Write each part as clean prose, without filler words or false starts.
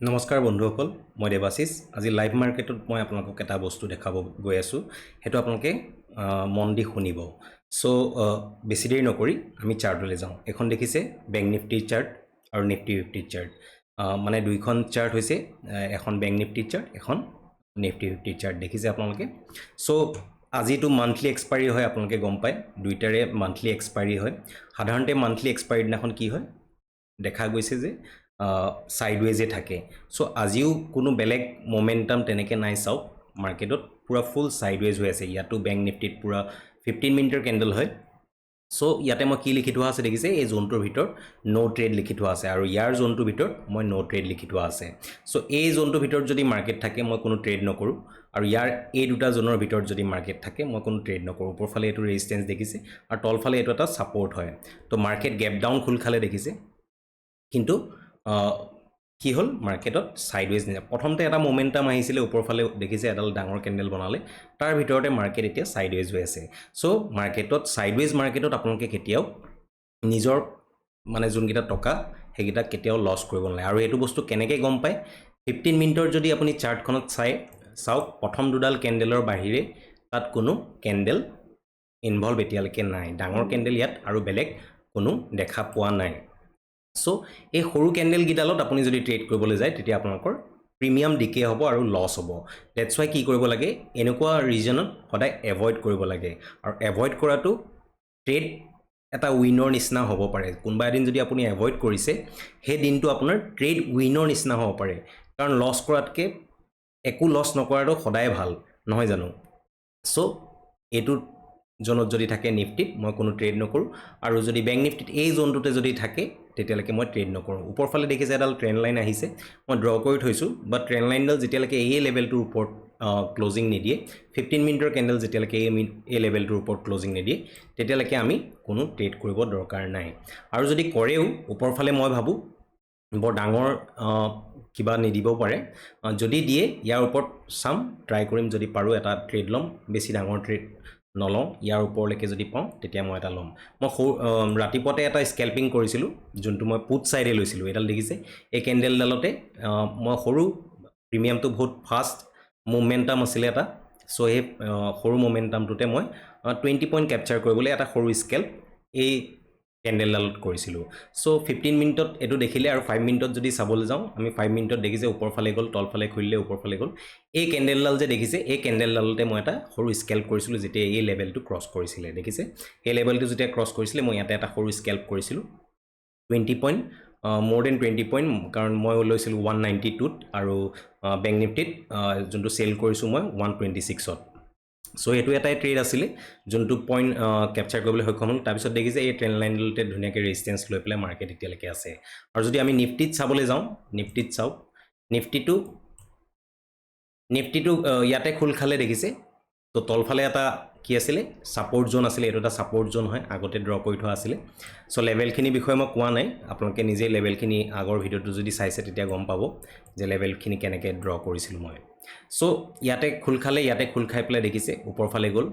নমস্কাৰ বন্ধুসকল, মই দেৱাশিষ। আজি লাইভ মাৰ্কেটত মই আপোনালোকক এটা বস্তু দেখাব গৈ আছোঁ। সেইটো আপোনালোকে মন দি শুনিব। সো বেছি দেৰি নকৰি আমি চাৰ্টলৈ যাওঁ। এখন দেখিছে বেংক নিফটিৰ চাৰ্ট আৰু নিফটি 50 চাৰ্ট। মানে দুইখন চাৰ্ট হৈছে এখন বেংক নিফটিৰ চাৰ্ট, এখন নিফটি 50 চাৰ্ট দেখিছে আপোনালোকে। সো আজিতো মান্থলি এক্সপায়াৰি হয়, আপোনালোকে গম পায় দুইটাৰে মান্থলি এক্সপায়াৰি হয়। সাধাৰণতে মান্থলি এক্সপায়াৰি দিনাখন কি হয় দেখা গৈছে যে সাইডৱেজে থাকে। সো আজিও কোনো বেলেগ মোমেন্টাম তেনেকৈ নাই। চাওক মাৰ্কেটত পুৰা ফুল সাইডৱেজ হৈ আছে। ইয়াতো বেংক নিফটিত পুৰা 15 মিনিটৰ কেণ্ডেল হয়। সো ইয়াতে মই কি লিখি থোৱা আছে দেখিছে, এই জোনটোৰ ভিতৰত নো ট্ৰেড লিখি থোৱা আছে আৰু ইয়াৰ জোনটোৰ ভিতৰত মই নো ট্ৰেড লিখি থোৱা আছে। সো এই জোনটোৰ ভিতৰত যদি মাৰ্কেট থাকে মই কোনো ট্ৰেড নকৰোঁ, আৰু ইয়াৰ এই দুটা জোনৰ ভিতৰত যদি মাৰ্কেট থাকে মই কোনো ট্ৰেড নকৰোঁ। ওপৰফালে এইটো ৰেজিষ্টেঞ্চ দেখিছে আৰু তলফালে এইটো এটা ছাপৰ্ট হয়। তো মাৰ্কেট গেপ ডাউন খোল খালে দেখিছে, কিন্তু কি হ'ল মাৰ্কেটত সাইডৱেজ নিলে। প্ৰথমতে এটা মোমেন্টাম আহিছিলে ওপৰফালে দেখিছে, এডাল ডাঙৰ কেণ্ডেল বনালে, তাৰ ভিতৰতে মাৰ্কেট এতিয়া সাইডৱেজ হৈ আছে। সো মাৰ্কেটত সাইডৱেজ মাৰ্কেটত আপোনালোকে কেতিয়াও নিজৰ মানে যোনকেইটা টকা সেইকেইটা কেতিয়াও লছ কৰিব নালাগে। আৰু এইটো বস্তু কেনেকৈ গম পায়, 15 মিনিটৰ যদি আপুনি চাৰ্টখনত চাওক, প্ৰথম দুডাল কেণ্ডেলৰ বাহিৰে তাত কোনো কেণ্ডেল ইনভলভ এতিয়ালৈকে নাই। ডাঙৰ কেণ্ডেল ইয়াত আৰু বেলেগ কোনো দেখা পোৱা নাই। সো এই সৰু কেণ্ডেলকেইডালত আপুনি যদি ট্ৰেড কৰিবলৈ যায় তেতিয়া আপোনালোকৰ প্ৰিমিয়াম ডিকে হ'ব আৰু লছ হ'ব। ডেটছ ৱাই কি কৰিব লাগে, এনেকুৱা ৰিজনত সদায় এভইড কৰিব লাগে। আৰু এভইড কৰাটো ট্ৰেড এটা উইনৰ নিচিনা হ'ব পাৰে। কোনোবা এদিন যদি আপুনি এভইড কৰিছে, সেই দিনটো আপোনাৰ ট্ৰেড উইনৰ নিচিনা হ'ব পাৰে। কাৰণ লছ কৰাতকৈ একো লছ নকৰাটো সদায় ভাল, নহয় জানো? সো এইটো জোনত যদি থাকে নিফটিত মই কোনো ট্ৰেড নকৰোঁ, আৰু যদি বেংক নিফটিত এই জোনটোতে যদি থাকে তেতিয়ালৈকে মই ট্ৰেড নকৰোঁ। ওপৰফালে দেখিছে এডাল ট্ৰেণ্ড লাইন আহিছে, মই ড্ৰ কৰি থৈছোঁ, বাট ট্ৰেণ্ড লাইনডাল যেতিয়ালৈকে এই লেভেলটোৰ ওপৰত ক্লজিং নিদিয়ে, 15 মিনিটৰ কেণ্ডেল যেতিয়ালৈকে এই লেভেলটোৰ ওপৰত ক্লজিং নিদিয়ে তেতিয়ালৈকে আমি কোনো ট্ৰেড কৰিব দৰকাৰ নাই। আৰু যদি কৰেও ওপৰফালে মই ভাবোঁ বৰ ডাঙৰ কিবা নিদিব পাৰে। যদি দিয়ে ইয়াৰ ওপৰত চাম, ট্ৰাই কৰিম, যদি পাৰোঁ এটা ট্ৰেড ল'ম। বেছি ডাঙৰ ট্ৰেড নলওঁ, ইয়াৰ ওপৰলৈকে যদি পাওঁ তেতিয়া মই এটা ল'ম। মই ৰাতিপুৱাতে এটা স্কেল্পিং কৰিছিলোঁ, যোনটো মই পুট ছাইডে লৈছিলোঁ। এইডাল দেখিছে, এই কেণ্ডেলডালতে মই সৰু প্ৰিমিয়ামটো বহুত ফাষ্ট মুভমেণ্টাম আছিলে এটা। চ' সেই সৰু মুভমেণ্টামটোতে মই 20 পইণ্ট কেপচাৰ কৰিবলৈ এটা সৰু স্কেল্প এই কেণ্ডেলডালত কৰিছিলোঁ। চ' 15 মিনিটত এইটো দেখিলে, আৰু 5 মিনিটত যদি চাবলৈ যাওঁ, আমি 5 মিনিটত দেখিছে ওপৰফালে গ'ল, তলফালে খুলিলে, ওপৰফালে গ'ল। এই কেণ্ডেলডাল যে দেখিছে, এই কেণ্ডেলডালতে মই এটা সৰু স্কেল্প কৰিছিলোঁ যেতিয়া এই লেভেলটো ক্ৰছ কৰিছিলে। দেখিছে এই লেভেলটো যেতিয়া ক্ৰছ কৰিছিলে মই ইয়াতে এটা সৰু স্কেল্প কৰিছিলোঁ 20 পইণ্ট, মোৰ দেন 20 পইণ্ট, কাৰণ মই লৈছিলোঁ 192ত, আৰু বেংক নিফটিত যোনটো চেল কৰিছোঁ মই 126ত। চ' এইটো এটাই ট্ৰেড আছিলে যোনটো পইণ্ট কেপচাৰ কৰিবলৈ সক্ষম হ'ল। তাৰপিছত দেখিছে এই ট্ৰেণ্ড লাইনডালতে ধুনীয়াকৈ ৰেজিষ্টেঞ্চ লৈ পেলাই মাৰ্কেট এতিয়ালৈকে আছে। আৰু যদি আমি নিফটিত চাবলৈ যাওঁ, নিফটিত চাওক, নিফটিটো ইয়াতে খোল খালে দেখিছে। তো তলফালে এটা কি আছিলে, ছাপৰ্ট জোন আছিলে, এইটো এটা ছাপৰ্ট জোন হয়, আগতে ড্ৰ কৰি থোৱা আছিলে। চ' লেভেলখিনিৰ বিষয়ে মই কোৱা নাই, আপোনালোকে নিজেই লেভেলখিনি আগৰ ভিডিঅ'টো যদি চাইছে তেতিয়া গম পাব যে লেভেলখিনি কেনেকৈ ড্ৰ কৰিছিলোঁ মই। চ' ইয়াতে খোল খালে, ইয়াতে খোল খাই পেলাই দেখিছে ওপৰফালে গ'ল,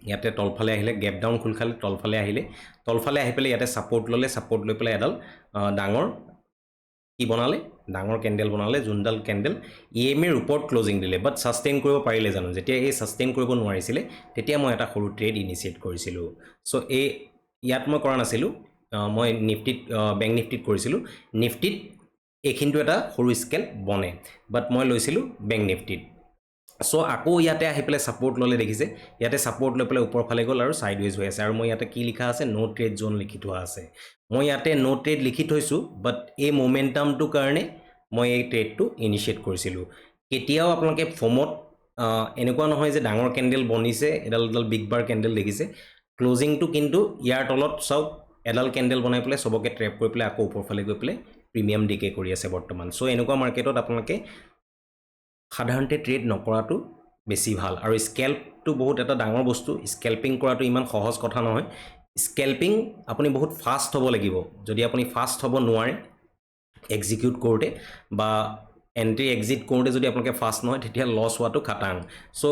ইয়াতে তলফালে আহিলে, গেপ ডাউন খোল খালে, তলফালে আহিলে, তলফালে আহি পেলাই ইয়াতে ছাপৰ্ট ল'লে, ছাপৰ্ট লৈ পেলাই এডাল ডাঙৰ কি বনালে, ডাঙৰ কেণ্ডেল বনালে, যোনডাল কেণ্ডেল EMAৰ ওপৰত ক্লজিং দিলে, বাট ছাষ্টেইন কৰিব পাৰিলে জানো? যেতিয়া এই ছাষ্টেইন কৰিব নোৱাৰিছিলে তেতিয়া মই এটা সৰু ট্ৰেড ইনিচিয়েট কৰিছিলোঁ। চ' ইয়াত মই কৰা নাছিলোঁ, মই নিফটিত বেংক নিফটিত কৰিছিলোঁ। নিফটিত এইখিনিটো এটা সৰু স্কেল বনে, বাট মই লৈছিলোঁ বেংক নিফটিত। চ' আকৌ ইয়াতে আহি পেলাই ছাপৰ্ট ল'লে দেখিছে, ইয়াতে ছাপৰ্ট লৈ পেলাই ওপৰফালে গ'ল আৰু ছাইডৱেজ হৈ আছে। আৰু মই ইয়াতে কি লিখা আছে, নো ট্ৰেড জোন লিখি থোৱা আছে। মই ইয়াতে নো ট্ৰেড লিখি থৈছোঁ, বাট এই মোমেণ্টামটোৰ কাৰণে মই এই ট্ৰেডটো ইনিচিয়েট কৰিছিলোঁ। কেতিয়াও আপোনালোকে ফমত এনেকুৱা নহয় যে ডাঙৰ কেণ্ডেল বনিছে, এডাল বিগ বাৰ কেণ্ডেল দেখিছে, ক্লজিংটো কিন্তু ইয়াৰ তলত চাওক এডাল কেণ্ডেল বনাই পেলাই চবকে ট্ৰেপ কৰি পেলাই আকৌ ওপৰফালে গৈ পেলাই প্ৰিমিয়াম ডিকে কৰি আছে বৰ্তমান। চ' এনেকুৱা মাৰ্কেটত আপোনালোকে সাধাৰণতে ট্ৰেড নকৰাটো বেছি ভাল। আৰু স্কেল্পটো বহুত এটা ডাঙৰ বস্তু, স্কেল্পিং কৰাটো ইমান সহজ কথা নহয়। স্কেল্পিং আপুনি বহুত ফাষ্ট হ'ব লাগিব। যদি আপুনি ফাষ্ট হ'ব নোৱাৰে এক্সিকিউট কৰোঁতে বা এণ্ট্ৰি এক্সিট কৰোঁতে, যদি আপোনালোকে ফাষ্ট নহয় তেতিয়া লছ হোৱাটো খাটাং। চ'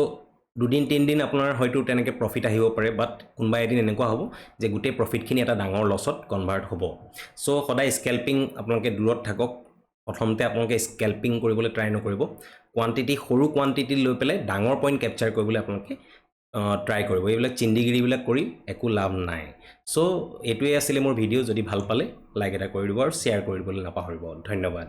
2-3 দিন আপোনাৰ হয়তো তেনেকৈ প্ৰফিট আহিব পাৰে, বাট কোনোবা এদিন এনেকুৱা হ'ব যে গোটেই প্ৰফিটখিনি এটা ডাঙৰ লছত কনভাৰ্ট হ'ব। চ' সদায় স্কেল্পিং আপোনালোকে দূৰত থাকক। প্ৰথমতে আপোনালোকে স্কেল্পিং কৰিবলৈ ট্ৰাই নকৰিব কোৱান্টিটি সৰু কোৱান্টিটি লৈ পেলাই ডাঙৰ পইণ্ট কেপচাৰ কৰিবলৈ আপোনালোকে ট্ৰাই কৰিব এইবিলাক চিন্দিগিৰিবিলাক কৰি একো লাভ নাই চ' এইটোৱে আছিলে মোৰ ভিডিঅ' যদি ভাল পালে লাইক এটা কৰি দিব আৰু শ্বেয়াৰ কৰি দিবলৈ নাপাহৰিব ধন্যবাদ